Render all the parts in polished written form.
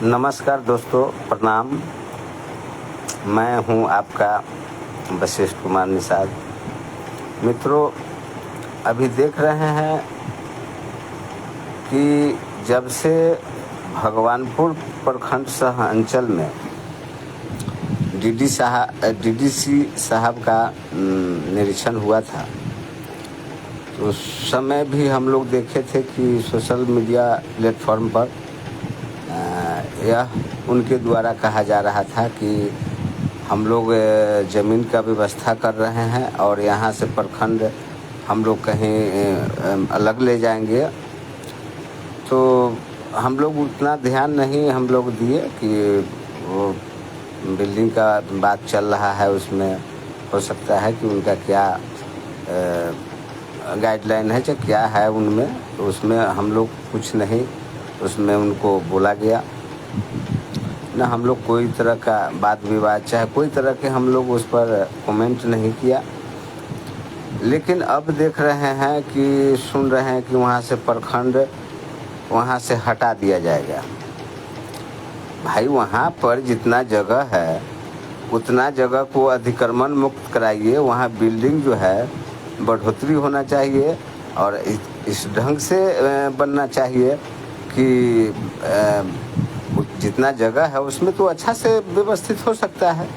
नमस्कार दोस्तों, प्रणाम। मैं हूं आपका वशिष्ठ कुमार निषाद। मित्रों, अभी देख रहे हैं कि जब से भगवानपुर प्रखंड सह अंचल में डीडीसी साहब का निरीक्षण हुआ था, तो उस समय भी हम लोग देखे थे कि सोशल मीडिया प्लेटफॉर्म पर यह उनके द्वारा कहा जा रहा था कि हम लोग ज़मीन का व्यवस्था कर रहे हैं और यहाँ से प्रखंड हम लोग कहीं अलग ले जाएंगे। तो हम लोग उतना ध्यान नहीं हम लोग दिए कि वो बिल्डिंग का बात चल रहा है, उसमें हो सकता है कि उनका क्या गाइडलाइन है चाहे क्या है उनमें, तो उसमें हम लोग कुछ नहीं उसमें उनको बोला गया ना। हम लोग कोई तरह का वाद विवाद चाहे कोई तरह के हम लोग उस पर कमेंट नहीं किया। लेकिन अब देख रहे हैं कि सुन रहे हैं कि वहाँ से प्रखंड वहाँ से हटा दिया जाएगा। भाई, वहाँ पर जितना जगह है उतना जगह को अतिक्रमण मुक्त कराइए। वहाँ बिल्डिंग जो है बढ़ोतरी होना चाहिए और इस ढंग से बनना चाहिए कि जितना जगह है उसमें तो अच्छा से व्यवस्थित हो सकता है।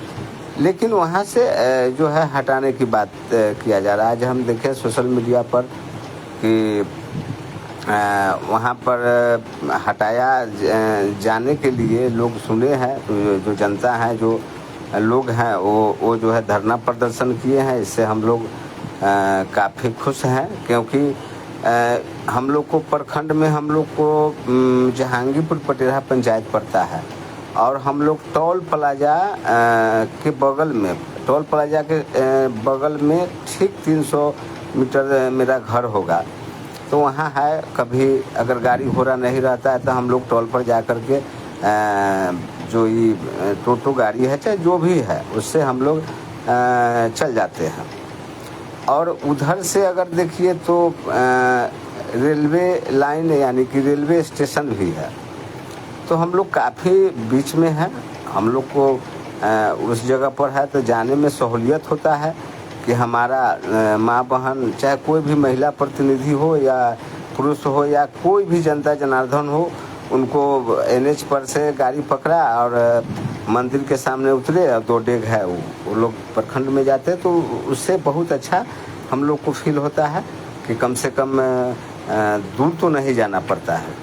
लेकिन वहाँ से जो है हटाने की बात किया जा रहा है। आज हम देखें सोशल मीडिया पर कि वहाँ पर हटाया जाने के लिए लोग सुने हैं, तो जो जनता है, जो लोग हैं, वो जो है धरना प्रदर्शन किए हैं। इससे हम लोग काफ़ी खुश हैं, क्योंकि हम लोग को प्रखंड में हम लोग को जहांगीरपुर पटेरा पंचायत पड़ता है और हम लोग टोल प्लाजा के बगल में, टोल प्लाजा के बगल में ठीक 300 मीटर मेरा घर होगा। तो वहाँ है, कभी अगर गाड़ी घोड़ा नहीं रहता है तो हम लोग टोल पर जा कर के जो ये टोटो गाड़ी है चाहे जो भी है उससे हम लोग चल जाते हैं। और उधर से अगर देखिए तो रेलवे लाइन यानी कि रेलवे स्टेशन भी है, तो हम लोग काफ़ी बीच में हैं। हम लोग को उस जगह पर है तो जाने में सहूलियत होता है कि हमारा माँ बहन चाहे कोई भी महिला प्रतिनिधि हो या पुरुष हो या कोई भी जनता जनार्दन हो, उनको एनएच पर से गाड़ी पकड़ा और मंदिर के सामने उतरे और 2 डेग है वो लोग प्रखंड में जाते हैं। तो उससे बहुत अच्छा हम लोग को फील होता है कि कम से कम दूर तो नहीं जाना पड़ता है।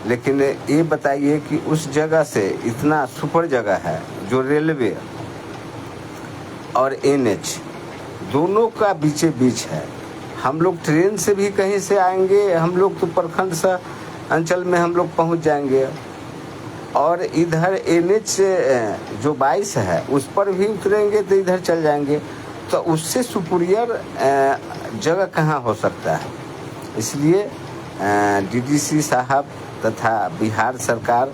लेकिन ये बताइए कि उस जगह से इतना सुपर जगह है जो रेलवे और एनएच दोनों का बीचे बीच है। हम लोग ट्रेन से भी कहीं से आएंगे, हम लोग तो प्रखंड से अंचल में हम लोग पहुंच जाएंगे। और इधर एनएच जो 22 है उस पर भी उतरेंगे तो इधर चल जाएंगे। तो उससे सुपीरियर जगह कहाँ हो सकता है। इसलिए डीडीसी साहब तथा बिहार सरकार,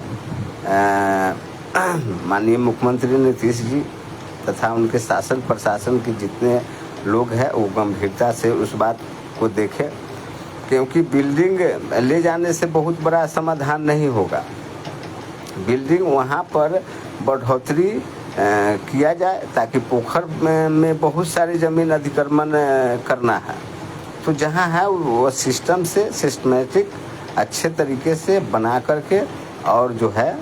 माननीय मुख्यमंत्री नीतीश जी तथा उनके शासन प्रशासन के जितने लोग हैं वो गंभीरता से उस बात को देखें, क्योंकि बिल्डिंग ले जाने से बहुत बड़ा समाधान नहीं होगा। बिल्डिंग वहाँ पर बढ़ोतरी किया जाए ताकि पोखर में बहुत सारी ज़मीन अतिक्रमण करना है, तो जहाँ है वो सिस्टम से सिस्टमेटिक अच्छे तरीके से बना करके और जो है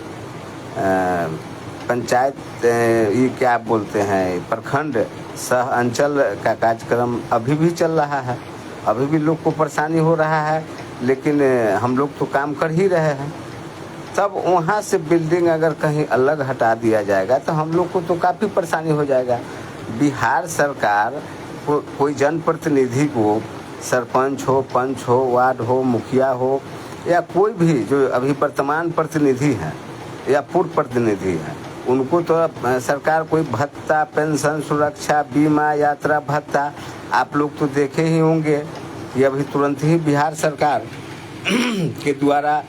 पंचायत ये क्या बोलते हैं प्रखंड सह अंचल का कार्यक्रम अभी भी चल रहा है। अभी भी लोग को परेशानी हो रहा है, लेकिन हम लोग तो काम कर ही रहे हैं। तब वहाँ से बिल्डिंग अगर कहीं अलग हटा दिया जाएगा तो हम लोग को तो काफ़ी परेशानी हो जाएगा। बिहार सरकार कोई जनप्रतिनिधि को, सरपंच हो, पंच हो, वार्ड हो, मुखिया हो या कोई भी जो अभी वर्तमान प्रतिनिधि हैं या पूर्व प्रतिनिधि हैं, उनको तो सरकार कोई भत्ता, पेंशन, सुरक्षा बीमा, यात्रा भत्ता आप लोग तो देखे ही होंगे कि अभी तुरंत ही बिहार सरकार के द्वारा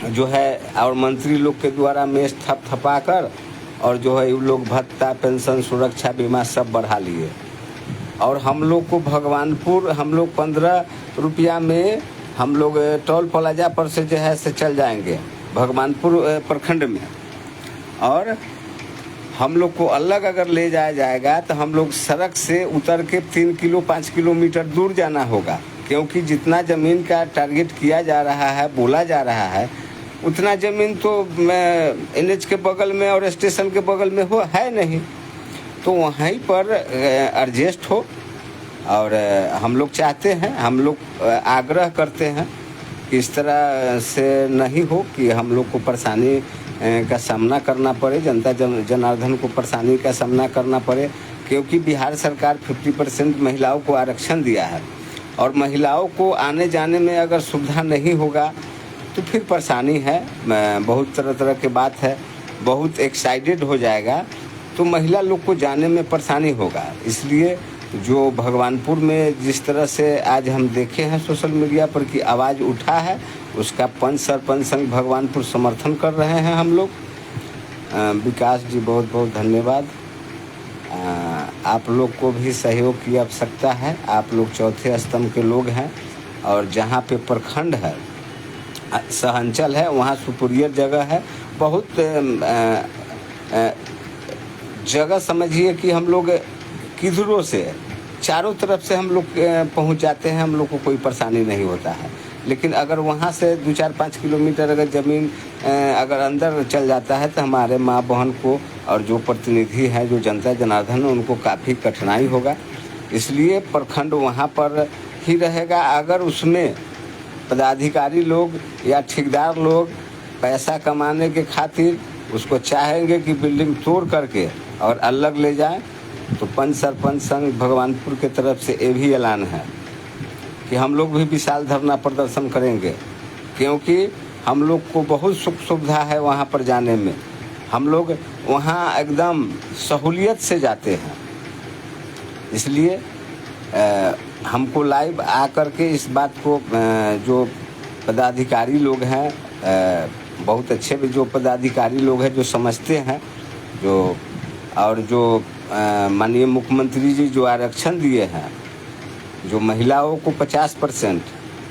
जो है और मंत्री लोग के द्वारा मेज थपथपा कर और जो है ये लोग भत्ता, पेंशन, सुरक्षा बीमा सब बढ़ा लिए। और हम लोग को भगवानपुर हम लोग 15 रुपया में हम लोग टोल प्लाजा पर से जो है से चल जाएंगे भगवानपुर प्रखंड में। और हम लोग को अलग अगर ले जाया जाएगा तो हम लोग सड़क से उतर के 5 किलोमीटर दूर जाना होगा, क्योंकि जितना ज़मीन का टारगेट किया जा रहा है, बोला जा रहा है, उतना ज़मीन तो NH के बगल में और स्टेशन के बगल में है नहीं। तो वहीं पर एडजस्ट हो। और हम लोग चाहते हैं, हम लोग आग्रह करते हैं कि इस तरह से नहीं हो कि हम लोग को परेशानी का सामना करना पड़े, जनता जनार्दन को परेशानी का सामना करना पड़े, क्योंकि बिहार सरकार 50% महिलाओं को आरक्षण दिया है। और महिलाओं को आने जाने में अगर सुविधा नहीं होगा तो फिर परेशानी है, बहुत तरह के बात है, बहुत एक्साइटेड हो जाएगा तो महिला लोग को जाने में परेशानी होगा। इसलिए जो भगवानपुर में जिस तरह से आज हम देखे हैं सोशल मीडिया पर कि आवाज़ उठा है, उसका पंच सरपंच संघ भगवानपुर समर्थन कर रहे हैं हम लोग। विकास जी बहुत बहुत धन्यवाद। आप लोग को भी सहयोग की आवश्यकता है। आप लोग चौथे स्तंभ के लोग हैं और जहाँ पे प्रखंड है, सहंचल है, वहाँ सुपीरियर जगह है। बहुत जगह समझिए कि हम लोग किधरों से चारों तरफ से हम लोग पहुँच जाते हैं, हम लोग को कोई परेशानी नहीं होता है। लेकिन अगर वहाँ से 2-4-5 किलोमीटर अगर ज़मीन अगर अंदर चल जाता है तो हमारे माँ बहन को और जो प्रतिनिधि हैं, जो जनता जनार्दन है, उनको काफ़ी कठिनाई होगा। इसलिए प्रखंड वहाँ पर ही रहेगा। अगर उसमें पदाधिकारी लोग या ठेकेदार लोग पैसा कमाने के खातिर उसको चाहेंगे कि बिल्डिंग तोड़ करके और अलग ले जाएं, तो पंच सरपंच संघ भगवानपुर के तरफ से ये भी ऐलान है कि हम लोग भी विशाल धरना प्रदर्शन करेंगे, क्योंकि हम लोग को बहुत सुख सुविधा है वहाँ पर जाने में। हम लोग वहाँ एकदम सहूलियत से जाते हैं। इसलिए हमको लाइव आकर के इस बात को जो पदाधिकारी लोग हैं, बहुत अच्छे भी जो पदाधिकारी लोग हैं, जो समझते हैं, जो और जो माननीय मुख्यमंत्री जी जो आरक्षण दिए हैं, जो महिलाओं को 50%,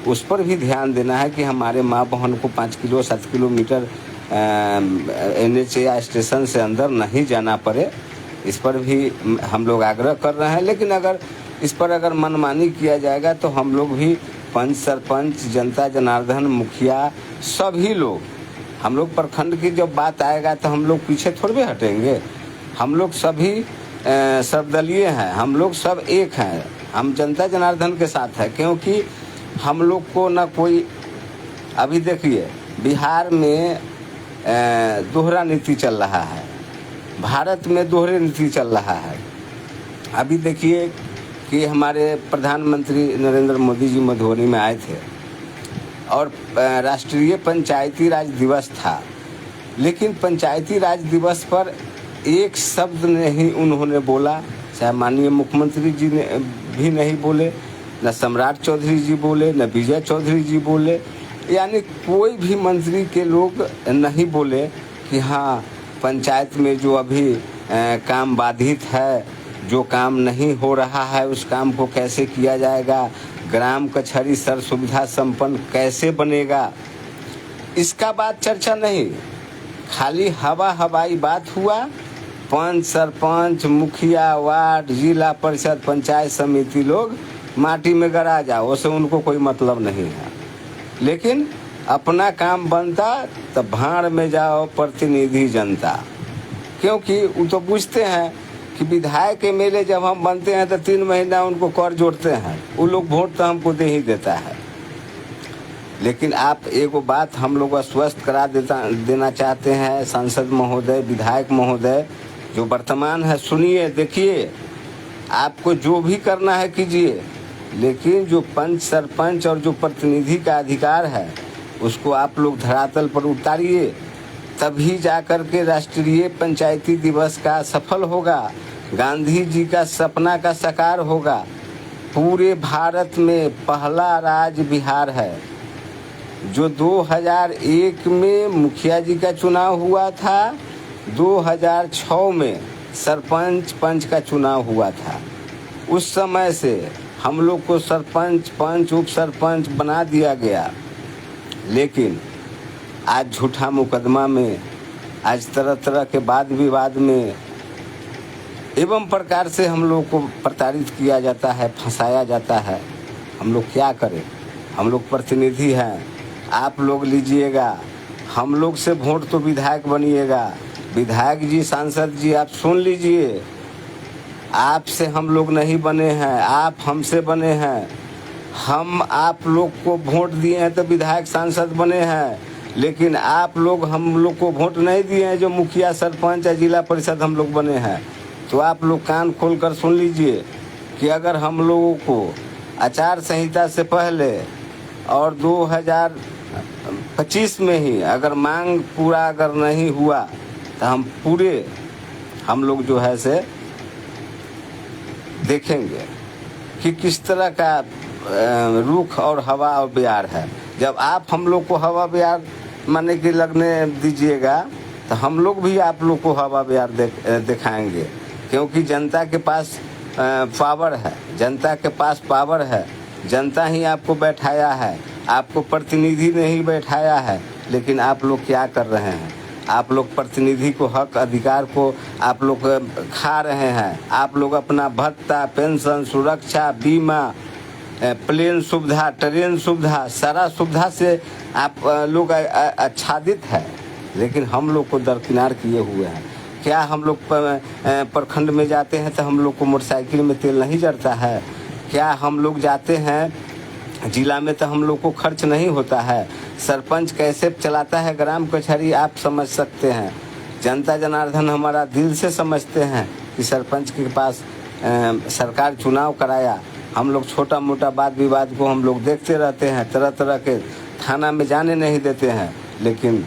उस पर भी ध्यान देना है कि हमारे माँ बहन को 5-7 किलोमीटर NH या स्टेशन से अंदर नहीं जाना पड़े। इस पर भी हम लोग आग्रह कर रहे हैं। लेकिन अगर इस पर अगर मनमानी किया जाएगा तो हम लोग भी पंच सरपंच, जनता जनार्दन, मुखिया, सभी लोग, हम लोग प्रखंड की जब बात आएगा तो हम लोग पीछे थोड़े हटेंगे। हम लोग सभी सर्वदलीय हैं, हम लोग सब एक हैं, हम जनता जनार्दन के साथ है। क्योंकि हम लोग को ना कोई, अभी देखिए बिहार में दोहरा नीति चल रहा है, भारत में दोहरे नीति चल रहा है। अभी देखिए कि हमारे प्रधानमंत्री नरेंद्र मोदी जी मधुबनी में आए थे और राष्ट्रीय पंचायती राज दिवस था, लेकिन पंचायती राज दिवस पर एक शब्द नहीं उन्होंने बोला। चाहे माननीय मुख्यमंत्री जी ने भी नहीं बोले, न सम्राट चौधरी जी बोले, न विजय चौधरी जी बोले, यानी कोई भी मंत्री के लोग नहीं बोले कि हाँ पंचायत में जो अभी काम बाधित है, जो काम नहीं हो रहा है, उस काम को कैसे किया जाएगा, ग्राम कचहरी सर्व सुविधा संपन्न कैसे बनेगा, इसका बात चर्चा नहीं। खाली हवाई बात हुआ। पंच सरपंच, मुखिया, वार्ड, जिला परिषद, पंचायत समिति लोग माटी में गड़ा जाओ, उससे उनको कोई मतलब नहीं है। लेकिन अपना काम बनता तो भाड़ में जाओ प्रतिनिधि जनता, क्योंकि वो तो पूछते हैं कि विधायक MLA जब हम बनते हैं तो 3 महीना उनको कर जोड़ते हैं, वो लोग वोट तो हमको दे ही देता है। लेकिन आप एगो बात हम लोग आश्वस्त करा देना चाहते हैं, सांसद महोदय, विधायक महोदय जो वर्तमान है, सुनिए, देखिए, आपको जो भी करना है कीजिए, लेकिन जो पंच सरपंच और जो प्रतिनिधि का अधिकार है उसको आप लोग धरातल पर उतारिए, तभी जाकर के राष्ट्रीय पंचायती दिवस का सफल होगा, गांधी जी का सपना का साकार होगा। पूरे भारत में पहला राज्य बिहार है जो 2001 में मुखिया जी का चुनाव हुआ था, 2006 में सरपंच पंच का चुनाव हुआ था। उस समय से हम लोग को सरपंच, पंच, उप सरपंच बना दिया गया। लेकिन आज झूठा मुकदमा में, आज तरह तरह के वाद विवाद में एवं प्रकार से हम लोग को प्रताड़ित किया जाता है, फंसाया जाता है। हम लोग क्या करें? हम लोग प्रतिनिधि हैं, आप लोग लीजिएगा, हम लोग से वोट तो विधायक बनिएगा। विधायक जी, सांसद जी, आप सुन लीजिए, आपसे हम लोग नहीं बने हैं, आप हमसे बने हैं। हम आप लोग को वोट दिए हैं तो विधायक सांसद बने हैं, लेकिन आप लोग हम लोग को वोट नहीं दिए हैं जो मुखिया, सरपंच या जिला परिषद हम लोग बने हैं। तो आप लोग कान खोल कर सुन लीजिए कि अगर हम लोगों को आचार संहिता से पहले और 2025 में ही अगर मांग पूरा अगर नहीं हुआ तो हम लोग जो है से देखेंगे कि किस तरह का रुख और हवा और बयार है। जब आप हम लोग को हवा बयार माने कि लगने दीजिएगा तो हम लोग भी आप लोग को हवा बयार दिखाएंगे, क्योंकि जनता के पास पावर है, जनता के पास पावर है। जनता ही आपको बैठाया है, आपको प्रतिनिधि नहीं बैठाया है। लेकिन आप लोग क्या कर रहे हैं? आप लोग प्रतिनिधि को, हक अधिकार को आप लोग खा रहे हैं। आप लोग अपना भत्ता, पेंशन, सुरक्षा, बीमा, प्लेन सुविधा, ट्रेन सुविधा, सारा सुविधा से आप लोग आच्छादित है, लेकिन हम लोग को दरकिनार किए हुए हैं। क्या हम लोग प्रखंड में जाते हैं तो हम लोग को मोटरसाइकिल में तेल नहीं जड़ता है? क्या हम लोग जाते हैं जिला में तो हम लोग को खर्च नहीं होता है? सरपंच कैसे चलाता है ग्राम कचहरी आप समझ सकते हैं। जनता जनार्दन हमारा दिल से समझते हैं कि सरपंच के पास सरकार चुनाव कराया। हम लोग छोटा मोटा वाद विवाद को हम लोग देखते रहते हैं, तरह तरह के थाना में जाने नहीं देते हैं। लेकिन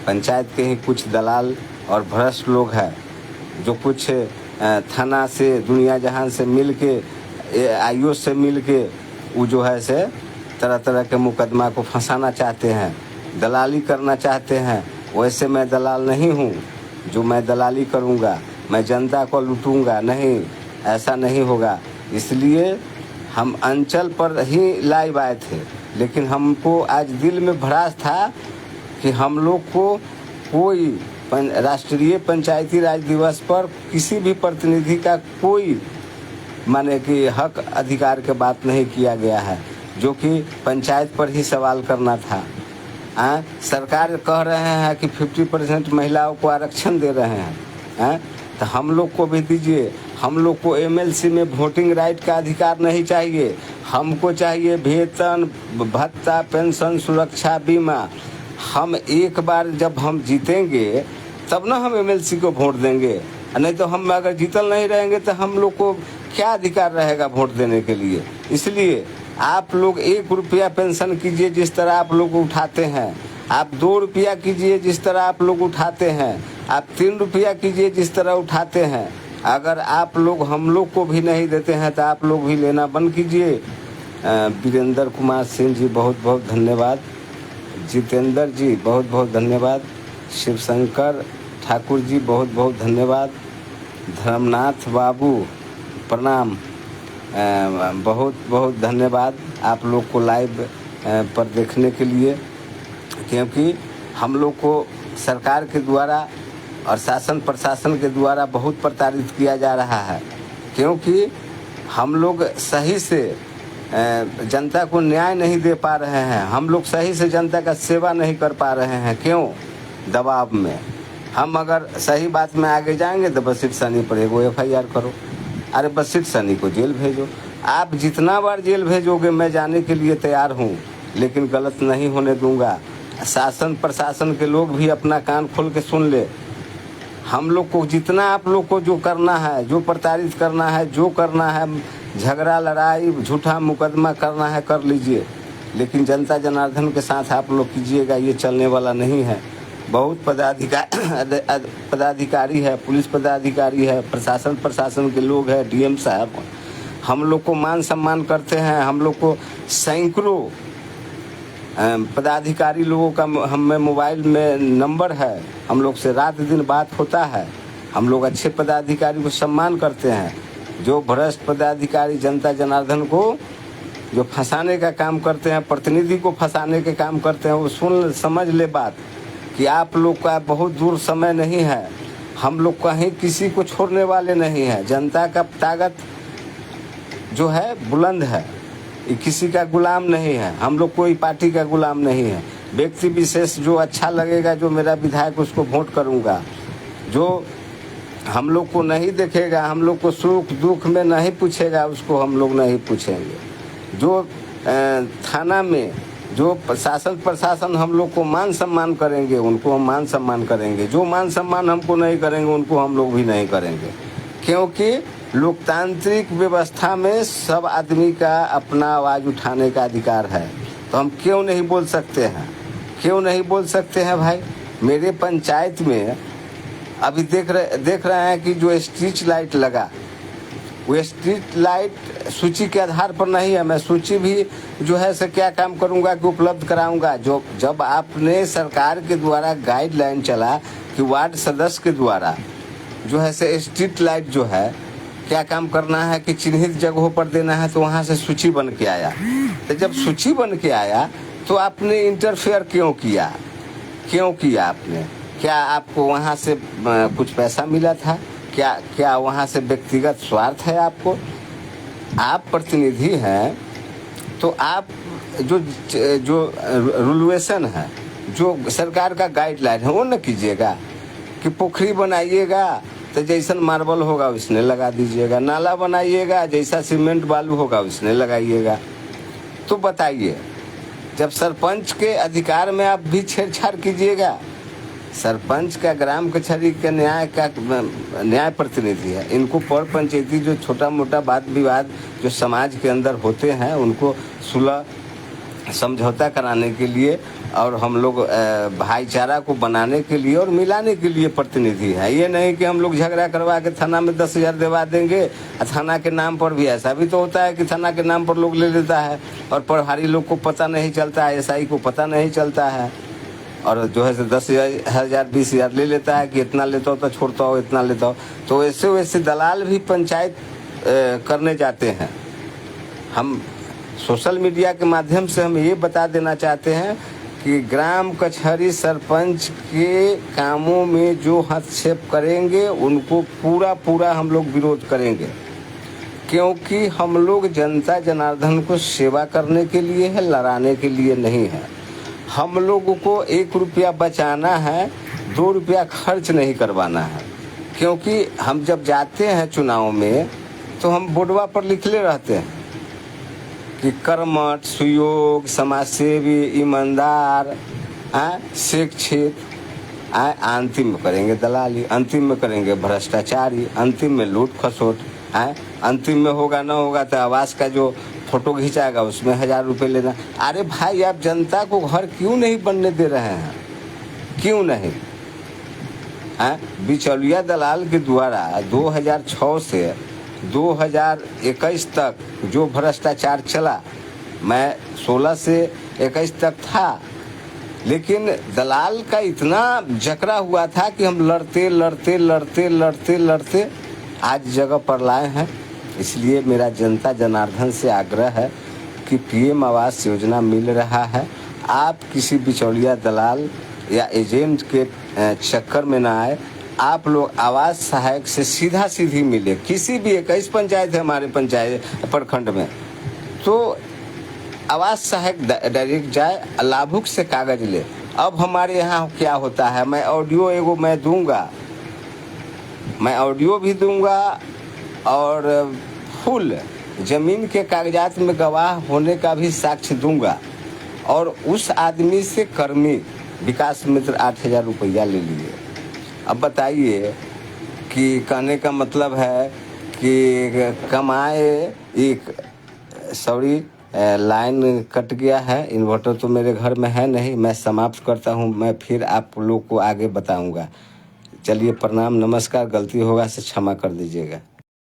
पंचायत के ही कुछ दलाल और भ्रष्ट लोग हैं जो कुछ थाना से, दुनिया जहान से मिल के, आईओ से मिल के वो जो है से तरह तरह के मुकदमा को फंसाना चाहते हैं, दलाली करना चाहते हैं। वैसे मैं दलाल नहीं हूँ जो मैं दलाली करूँगा, मैं जनता को लूटूँगा, नहीं, ऐसा नहीं होगा। इसलिए हम अंचल पर ही लाइव आए थे, लेकिन हमको आज दिल में भड़ास था कि हम लोग को कोई राष्ट्रीय पंचायती राज दिवस पर किसी भी प्रतिनिधि का कोई माने कि हक अधिकार के बात नहीं किया गया है, जो कि पंचायत पर ही सवाल करना था। सरकार कह रहे हैं कि 50% महिलाओं को आरक्षण दे रहे हैं, तो हम लोग को भी दीजिए। हम लोग को एमएलसी में वोटिंग राइट का अधिकार नहीं चाहिए, हमको चाहिए वेतन, भत्ता, पेंशन, सुरक्षा, बीमा। हम एक बार जब हम जीतेंगे तब ना हम एमएलसी को वोट देंगे, नहीं तो हम अगर जीतल नहीं रहेंगे तो हम लोग को क्या अधिकार रहेगा वोट देने के लिए। इसलिए आप लोग 1 रुपया पेंशन कीजिए जिस तरह आप लोग उठाते हैं, आप 2 रुपया कीजिए जिस तरह आप लोग उठाते हैं, आप 3 रुपया कीजिए जिस तरह उठाते हैं। अगर आप लोग हम लोग को भी नहीं देते हैं तो आप लोग भी लेना बंद कीजिए। वीरेंद्र कुमार सिंह जी बहुत बहुत धन्यवाद, जितेंद्र जी बहुत बहुत धन्यवाद, शिवशंकर ठाकुर जी बहुत बहुत धन्यवाद, धर्मनाथ बाबू प्रणाम, बहुत बहुत धन्यवाद आप लोग को लाइव पर देखने के लिए। क्योंकि हम लोग को सरकार के द्वारा और शासन प्रशासन के द्वारा बहुत प्रताड़ित किया जा रहा है, क्योंकि हम लोग सही से जनता को न्याय नहीं दे पा रहे हैं, हम लोग सही से जनता का सेवा नहीं कर पा रहे हैं। क्यों? दबाव में। हम अगर सही बात में आगे जाएंगे तो बसित सनी पर एगो FIR करो, अरे बसित सनी को जेल भेजो। आप जितना बार जेल भेजोगे मैं जाने के लिए तैयार हूँ, लेकिन गलत नहीं होने दूंगा। शासन प्रशासन के लोग भी अपना कान खोल के सुन ले। हम लोग को जितना आप लोग को जो करना है, जो प्रताड़ित करना है, जो करना है, झगड़ा लड़ाई झूठा मुकदमा करना है कर लीजिए, लेकिन जनता जनार्दन के साथ आप लोग कीजिएगा, ये चलने वाला नहीं है। बहुत पदाधिकारी है, पुलिस पदाधिकारी है, प्रशासन के लोग हैं, DM साहब हम लोग को मान सम्मान करते हैं। हम लोग को सैकड़ों पदाधिकारी लोगों का हमें मोबाइल में नंबर है, हम लोग से रात दिन बात होता है। हम लोग अच्छे पदाधिकारी को सम्मान करते हैं। जो भ्रष्ट पदाधिकारी जनता जनार्दन को जो फंसाने का काम करते हैं, प्रतिनिधि को फंसाने के काम करते हैं, वो सुन समझ ले बात कि आप लोग का बहुत दूर समय नहीं है, हम लोग कहीं किसी को छोड़ने वाले नहीं हैं। जनता का ताकत जो है बुलंद है, ये किसी का गुलाम नहीं है, हम लोग कोई पार्टी का गुलाम नहीं है। व्यक्ति विशेष जो अच्छा लगेगा, जो मेरा विधायक, उसको वोट करूंगा। जो हम लोग को नहीं देखेगा, हम लोग को सुख दुख में नहीं पूछेगा, उसको हम लोग नहीं पूछेंगे। जो थाना में जो शासन प्रशासन हम लोग को मान सम्मान करेंगे, उनको हम मान सम्मान करेंगे। जो मान सम्मान हमको नहीं करेंगे, उनको हम लोग भी नहीं करेंगे। क्योंकि लोकतांत्रिक व्यवस्था में सब आदमी का अपना आवाज़ उठाने का अधिकार है। तो हम क्यों नहीं बोल सकते हैं, क्यों नहीं बोल सकते हैं भाई। मेरे पंचायत में अभी देख रहे हैं कि जो स्ट्रीट लाइट लगा, वो स्ट्रीट लाइट सूची के आधार पर नहीं है। मैं सूची भी जो है से क्या काम करूंगा कि उपलब्ध कराऊंगा। जो जब आपने सरकार के द्वारा गाइडलाइन चला कि वार्ड सदस्य के द्वारा जो है से स्ट्रीट लाइट जो है क्या काम करना है कि चिन्हित जगहों पर देना है, तो वहाँ से सूची बन के आया। तो जब सूची बन के आया तो आपने इंटरफेयर क्यों किया, क्यों किया आपने? क्या आपको वहाँ से कुछ पैसा मिला था? क्या वहाँ से व्यक्तिगत स्वार्थ है आपको? आप प्रतिनिधि हैं तो आप जो रूलवेशन है, जो सरकार का गाइडलाइन है, वो न कीजिएगा कि पोखरी बनाइएगा तो जैसन मार्बल होगा उसने लगा दीजिएगा, नाला बनाइएगा जैसा सीमेंट बालू होगा उसने लगाइएगा। तो बताइए, जब सरपंच के अधिकार में आप भी छेड़छाड़ कीजिएगा। सरपंच का ग्राम कचहरी के न्याय प्रतिनिधि है। इनको पर पंचायती जो छोटा मोटा वाद विवाद जो समाज के अंदर होते हैं, उनको सुलह समझौता कराने के लिए और हम लोग भाईचारा को बनाने के लिए और मिलाने के लिए प्रतिनिधि है। ये नहीं कि हम लोग झगड़ा करवा के थाना में 10,000 दिलवा देंगे। थाना के नाम पर भी ऐसा भी तो होता है कि थाना के नाम पर लोग ले लेता है और प्रभारी लोग को पता नहीं चलता है, एसआई को पता नहीं चलता है, और जो है 10,000 20,000 ले लेता है कि इतना लेता हो तो छोड़ता हो, इतना लेता हो। तो ऐसे वैसे दलाल भी पंचायत करने जाते हैं। हम सोशल मीडिया के माध्यम से हम ये बता देना चाहते हैं कि ग्राम कचहरी सरपंच के कामों में जो हस्तक्षेप करेंगे उनको पूरा हम लोग विरोध करेंगे। क्योंकि हम लोग जनता जनार्दन को सेवा करने के लिए है, लड़ाने के लिए नहीं है। हम लोगों को 1 रुपया बचाना है, 2 रुपया खर्च नहीं करवाना है। क्योंकि हम जब जाते हैं चुनाव में तो हम बोर्डवा पर लिखले रहते हैं कि कर्मठ, सुयोग, समाजसेवी, ईमानदार, शिक्षित, अंतिम में करेंगे दलाली, अंतिम में करेंगे भ्रष्टाचारी, अंतिम में लूट खसोट, अंतिम में होगा ना होगा तो आवास का जो फोटो खिंचाएगा उसमें 1,000 रुपये लेना। अरे भाई, आप जनता को घर क्यों नहीं बनने दे रहे हैं, क्यों नहीं? बिचौलिया दलाल के द्वारा 2006 से 2021 तक जो भ्रष्टाचार चला, मैं 16 से 21 तक था, लेकिन दलाल का इतना जकड़ा हुआ था कि हम लड़ते आज जगह पर लाए हैं। इसलिए मेरा जनता जनार्दन से आग्रह है कि पीएम आवास योजना मिल रहा है, आप किसी बिचौलिया दलाल या एजेंट के चक्कर में ना आए। आप लोग आवास सहायक से सीधी मिले। किसी भी 21 पंचायत है हमारे पंचायत प्रखंड में, तो आवास सहायक डायरेक्ट जाए, लाभुक से कागज ले। अब हमारे यहाँ क्या होता है, मैं ऑडियो मैं दूंगा, मैं ऑडियो भी दूंगा और फुल जमीन के कागजात में गवाह होने का भी साक्ष्य दूंगा, और उस आदमी से कर्मी विकास मित्र 8,000 रुपया ले लिए। अब बताइए कि कहने का मतलब है कि कमाए एक लाइन कट गया है, इन्वर्टर तो मेरे घर में है नहीं। मैं समाप्त करता हूँ, मैं फिर आप लोग को आगे बताऊँगा। चलिए, प्रणाम, नमस्कार। गलती होगा से क्षमा कर दीजिएगा।